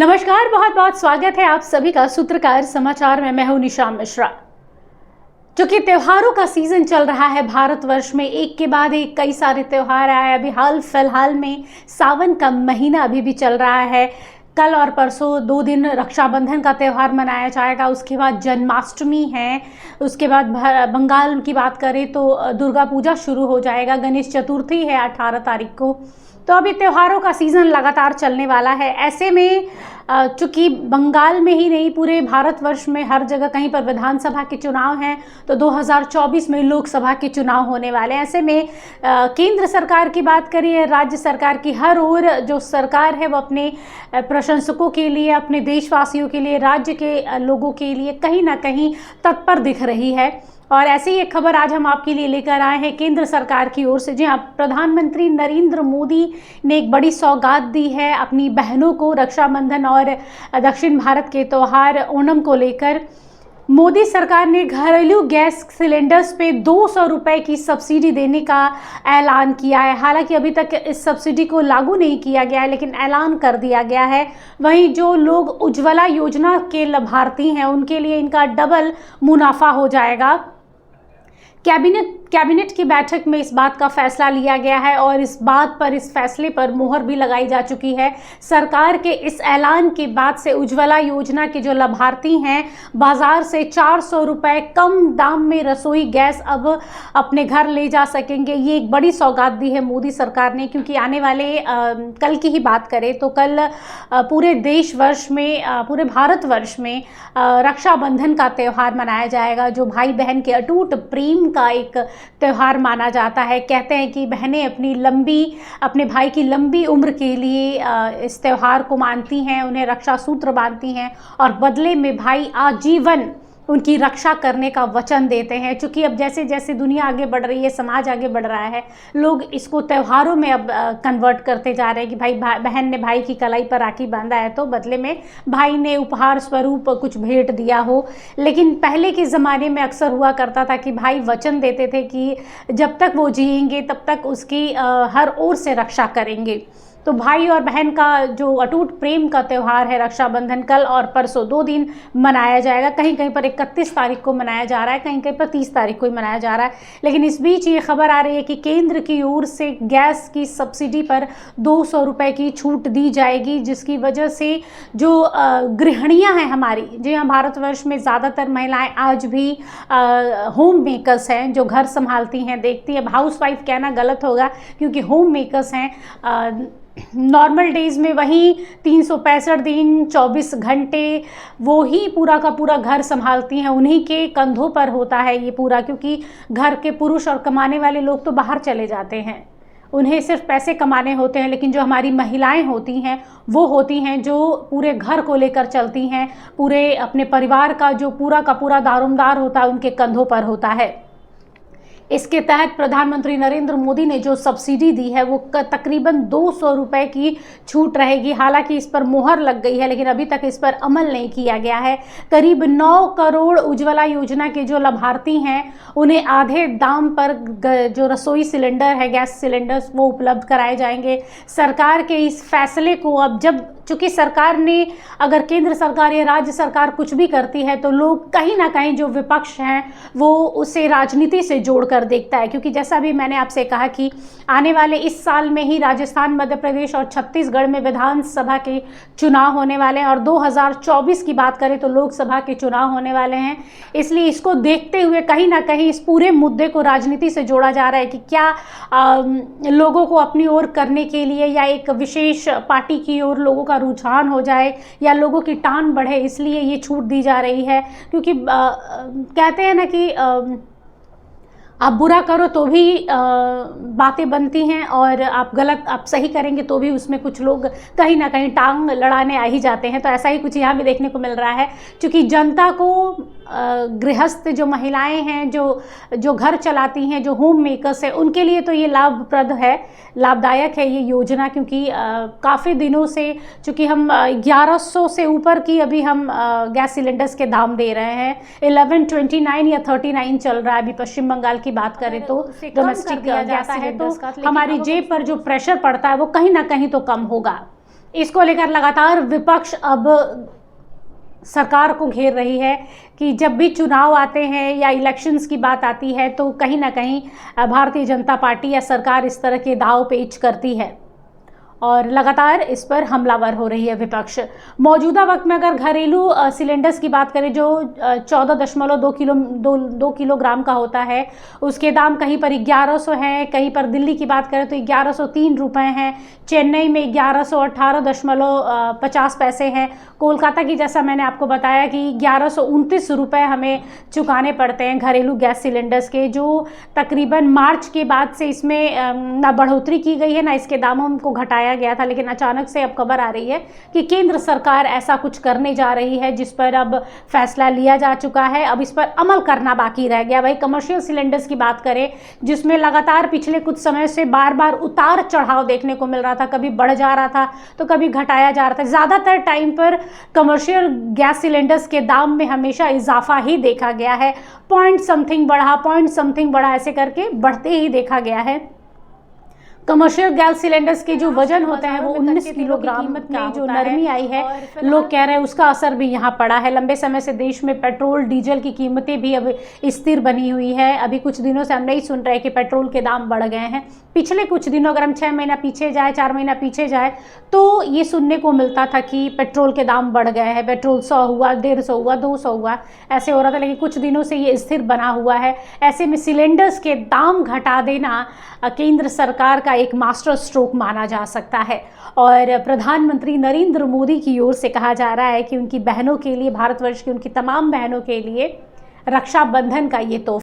नमस्कार, बहुत बहुत स्वागत है आप सभी का सूत्रकार समाचार में। मैं हूं निशा मिश्रा। चूंकि त्योहारों का सीजन चल रहा है भारतवर्ष में, एक के बाद एक कई सारे त्योहार आए। अभी हाल फिलहाल में सावन का महीना अभी भी चल रहा है। कल और परसों 2 दिन रक्षाबंधन का त्यौहार मनाया जाएगा, उसके बाद जन्माष्टमी है, उसके बाद बंगाल की बात करें तो दुर्गा पूजा शुरू हो जाएगा, गणेश चतुर्थी है 18 तारीख को। तो अभी त्योहारों का सीज़न लगातार चलने वाला है। ऐसे में चूँकि बंगाल में ही नहीं पूरे भारतवर्ष में हर जगह कहीं पर विधानसभा के चुनाव हैं, तो 2024 में लोकसभा के चुनाव होने वाले हैं। ऐसे में केंद्र सरकार की बात करिए, राज्य सरकार की, हर ओर जो सरकार है वो अपने प्रशंसकों के लिए, अपने देशवासियों के लिए, राज्य के लोगों के लिए कहीं ना कहीं तत्पर दिख रही है। और ऐसी ही एक खबर आज हम आपके लिए लेकर आए हैं केंद्र सरकार की ओर से। जी हाँ, प्रधानमंत्री नरेंद्र मोदी ने एक बड़ी सौगात दी है अपनी बहनों को रक्षाबंधन और दक्षिण भारत के त्यौहार ओणम को लेकर। मोदी सरकार ने घरेलू गैस सिलेंडर्स पे 200 रुपये की सब्सिडी देने का ऐलान किया है। हालांकि अभी तक इस सब्सिडी को लागू नहीं किया गया है, लेकिन ऐलान कर दिया गया है। वहीं जो लोग उज्ज्वला योजना के लाभार्थी हैं उनके लिए इनका डबल मुनाफा हो जाएगा। कैबिनेट की बैठक में इस बात का फैसला लिया गया है और इस फैसले पर मुहर भी लगाई जा चुकी है। सरकार के इस ऐलान के बाद से उज्ज्वला योजना के जो लाभार्थी हैं बाजार से 400 रुपये कम दाम में रसोई गैस अब अपने घर ले जा सकेंगे। ये एक बड़ी सौगात दी है मोदी सरकार ने, क्योंकि आने वाले कल की ही बात करें तो कल पूरे देशवर्ष में, पूरे भारतवर्ष में रक्षाबंधन का त्यौहार मनाया जाएगा, जो भाई बहन के अटूट प्रेम का एक त्यौहार माना जाता है। कहते हैं कि बहनें अपने भाई की लंबी उम्र के लिए इस त्यौहार को मानती हैं, उन्हें रक्षा सूत्र बांधती हैं और बदले में भाई आजीवन उनकी रक्षा करने का वचन देते हैं। क्योंकि अब जैसे जैसे दुनिया आगे बढ़ रही है, समाज आगे बढ़ रहा है, लोग इसको त्योहारों में अब कन्वर्ट करते जा रहे हैं कि भाई बहन ने भाई की कलाई पर राखी बांधा है तो बदले में भाई ने उपहार स्वरूप कुछ भेंट दिया हो। लेकिन पहले के ज़माने में अक्सर हुआ करता था कि भाई वचन देते थे कि जब तक वो जिएंगे तब तक उसकी हर ओर से रक्षा करेंगे। तो भाई और बहन का जो अटूट प्रेम का त्यौहार है रक्षाबंधन, कल और परसों 2 दिन मनाया जाएगा। कहीं कहीं पर 31 तारीख को मनाया जा रहा है, कहीं कहीं पर 30 तारीख को ही मनाया जा रहा है। लेकिन इस बीच ये खबर आ रही है कि केंद्र की ओर से गैस की सब्सिडी पर 200 रुपये की छूट दी जाएगी, जिसकी वजह से जो गृहिणियाँ हैं हमारी, जी हाँ, भारतवर्ष में ज़्यादातर महिलाएँ आज भी होम मेकर्स हैं, जो घर संभालती हैं, देखती हैं। हाउसवाइफ कहना गलत होगा, क्योंकि होम मेकर्स हैं। नॉर्मल डेज़ में वही 365 दिन 24 घंटे वो ही पूरा का पूरा घर संभालती हैं, उन्हीं के कंधों पर होता है ये पूरा, क्योंकि घर के पुरुष और कमाने वाले लोग तो बाहर चले जाते हैं, उन्हें सिर्फ पैसे कमाने होते हैं। लेकिन जो हमारी महिलाएं होती हैं वो होती हैं जो पूरे घर को लेकर चलती हैं, पूरे अपने परिवार का जो पूरा का पूरा दारोमदार होता है उनके कंधों पर होता है। इसके तहत प्रधानमंत्री नरेंद्र मोदी ने जो सब्सिडी दी है वो तकरीबन 200 रुपये की छूट रहेगी। हालांकि इस पर मुहर लग गई है, लेकिन अभी तक इस पर अमल नहीं किया गया है। करीब 9 करोड़ उज्ज्वला योजना के जो लाभार्थी हैं उन्हें आधे दाम पर जो रसोई सिलेंडर है, गैस सिलेंडर्स, वो उपलब्ध कराए जाएंगे। सरकार के इस फैसले को अब चूँकि सरकार ने, अगर केंद्र सरकार या राज्य सरकार कुछ भी करती है तो लोग कहीं ना कहीं, जो विपक्ष हैं वो उसे राजनीति से जोड़कर देखता है। क्योंकि जैसा भी मैंने आपसे कहा कि आने वाले इस साल में ही राजस्थान, मध्य प्रदेश और छत्तीसगढ़ में विधानसभा के चुनाव होने वाले हैं और 2024 की बात करें तो लोकसभा के चुनाव होने वाले हैं। इसलिए इसको देखते हुए कहीं ना कहीं इस पूरे मुद्दे को राजनीति से जोड़ा जा रहा है कि क्या लोगों को अपनी ओर करने के लिए या एक विशेष पार्टी की ओर लोगों का रुझान हो जाए या लोगों की टान बढ़े, इसलिए ये छूट दी जा रही है। क्योंकि कहते हैं ना कि आप बुरा करो तो भी बातें बनती हैं और आप सही करेंगे तो भी उसमें कुछ लोग कहीं ना कहीं टांग लड़ाने आ ही जाते हैं। तो ऐसा ही कुछ यहाँ भी देखने को मिल रहा है, क्योंकि जनता को, गृहस्थ जो महिलाएं हैं, जो घर चलाती हैं, जो होम मेकर्स हैं, उनके लिए तो ये लाभप्रद है, लाभदायक है ये योजना। क्योंकि काफ़ी दिनों से, चूँकि हम 1100 से ऊपर की अभी हम गैस सिलेंडर्स के दाम दे रहे हैं, 1129 या 39 चल रहा है अभी पश्चिम बंगाल की बात करें तो डोमेस्टिक गैस है, तो हमारी जेब पर जो प्रेशर पड़ता है वो कहीं ना कहीं तो कम होगा। इसको लेकर लगातार विपक्ष अब सरकार को घेर रही है कि जब भी चुनाव आते हैं या इलेक्शंस की बात आती है तो कहीं ना कहीं भारतीय जनता पार्टी या सरकार इस तरह के दाव पेच करती है और लगातार इस पर हमलावर हो रही है विपक्ष। मौजूदा वक्त में अगर घरेलू सिलेंडर्स की बात करें जो 14.2 किलोग्राम का होता है, उसके दाम कहीं पर 1100 हैं, कहीं पर दिल्ली की बात करें तो 1103 रुपये हैं, चेन्नई में 1118.50 हैं, कोलकाता की जैसा मैंने आपको बताया कि 1129 रुपये हमें चुकाने पड़ते हैं घरेलू गैस सिलेंडर्स के, जो तकरीबन मार्च के बाद से इसमें ना बढ़ोतरी की गई है ना इसके दामों को घटाया गया था। लेकिन अचानक से अब खबर आ रही है कि केंद्र सरकार ऐसा कुछ करने जा रही है जिस पर अब फैसला लिया जा चुका है, अब इस पर अमल करना बाकी रह गया। भाई कमर्शियल सिलेंडर्स की बात करें जिसमें लगातार पिछले कुछ समय से बार बार उतार चढ़ाव देखने को मिल रहा था, कभी बढ़ जा रहा था तो कभी घटाया जा रहा था। ज़्यादातर टाइम पर कमर्शियल गैस सिलेंडर्स के दाम में हमेशा इजाफा ही देखा गया है, पॉइंट समथिंग बढ़ा ऐसे करके बढ़ते ही देखा गया है। कमर्शियल गैस सिलेंडर्स के जो वजन होते हैं वो 19 किलोग्राम में जो नरमी आई है, लोग कह रहे हैं उसका असर भी यहाँ पड़ा है। लंबे समय से देश में पेट्रोल डीजल की कीमतें भी अब स्थिर बनी हुई है। अभी कुछ दिनों से हम नहीं सुन रहे कि पेट्रोल के दाम बढ़ गए हैं। पिछले कुछ दिनों अगर हम 6 महीना पीछे जाए, 4 महीना पीछे जाए तो ये सुनने को मिलता था कि पेट्रोल के दाम बढ़ गए हैं, पेट्रोल 100 हुआ, 150 हुआ, 200 हुआ, ऐसे हो रहा था। लेकिन कुछ दिनों से ये स्थिर बना हुआ है। ऐसे में सिलेंडर्स के दाम घटा देना केंद्र सरकार का एक मास्टर स्ट्रोक माना जा सकता है और प्रधानमंत्री नरेंद्र मोदी की ओर से कहा जा रहा है कि उनकी बहनों के लिए, भारतवर्ष की उनकी तमाम बहनों के लिए रक्षाबंधन का ये तोहफा